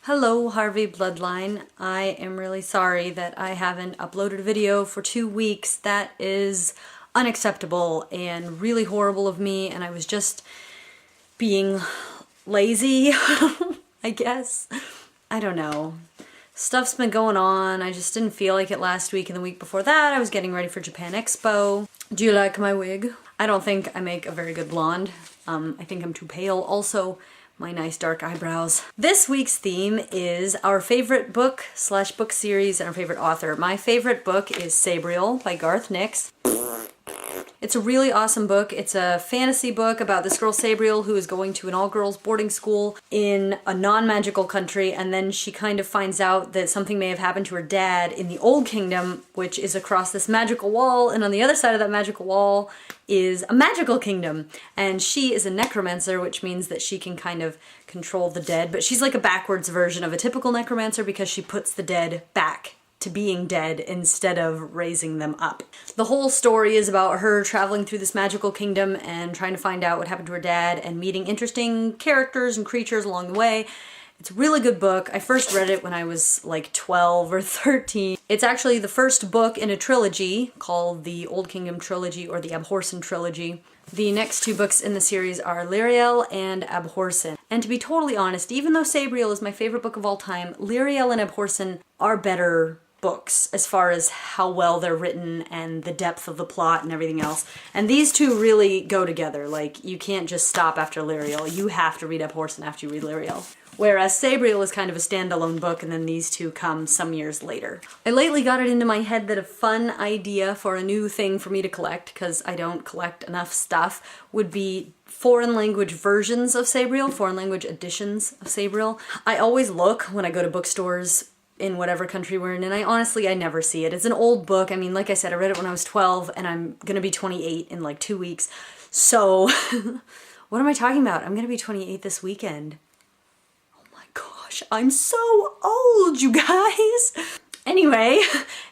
Hello, Harvey Bloodline. I am really sorry that I haven't uploaded a video for 2 weeks. That is unacceptable and really horrible of me, and I was just being lazy, I guess. I don't know. Stuff's been going on. I just didn't feel like it last week, and the week before that I was getting ready for Japan Expo. Do you like my wig? I don't think I make a very good blonde. I think I'm too pale. Also, my nice dark eyebrows. This week's theme is our favorite book slash book series and our favorite author. My favorite book is Sabriel by Garth Nix. It's a really awesome book. It's a fantasy book about this girl Sabriel who is going to an all-girls boarding school in a non-magical country, and then she kind of finds out that something may have happened to her dad in the Old Kingdom, which is across this magical wall, and on the other side of that magical wall is a magical kingdom. And she is a necromancer, which means that she can kind of control the dead, but she's like a backwards version of a typical necromancer because she puts the dead back to being dead instead of raising them up. The whole story is about her traveling through this magical kingdom and trying to find out what happened to her dad and meeting interesting characters and creatures along the way. It's a really good book. I first read it when I was like 12 or 13. It's actually the first book in a trilogy called the Old Kingdom Trilogy or the Abhorsen Trilogy. The next two books in the series are Lyriel and Abhorsen. And to be totally honest, even though Sabriel is my favorite book of all time, Lyriel and Abhorsen are better books as far as how well they're written and the depth of the plot and everything else. And these two really go together. Like, you can't just stop after Lyriel. You have to read Abhorsen after you read Lyriel. Whereas Sabriel is kind of a standalone book, and then these two come some years later. I lately got it into my head that a fun idea for a new thing for me to collect, because I don't collect enough stuff, would be foreign language versions of Sabriel, foreign language editions of Sabriel. I always look when I go to bookstores in whatever country we're in, and I never see it. It's an old book. I mean, like I said, I read it when I was 12, and I'm gonna be 28 in like 2 weeks. So, what am I talking about? I'm gonna be 28 this weekend. Oh my gosh, I'm so old, you guys! Anyway,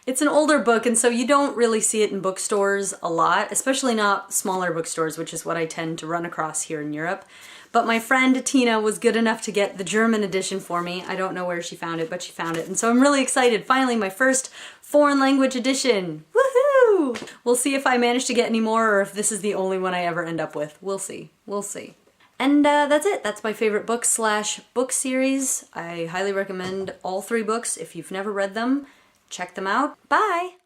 it's an older book, and so you don't really see it in bookstores a lot, especially not smaller bookstores, which is what I tend to run across here in Europe. But my friend Tina was good enough to get the German edition for me. I don't know where she found it, but she found it. And so I'm really excited. Finally, my first foreign language edition. Woohoo! We'll see if I manage to get any more or if this is the only one I ever end up with. We'll see. We'll see. And that's it. That's my favorite book slash book series. I highly recommend all 3 books. If you've never read them, check them out. Bye!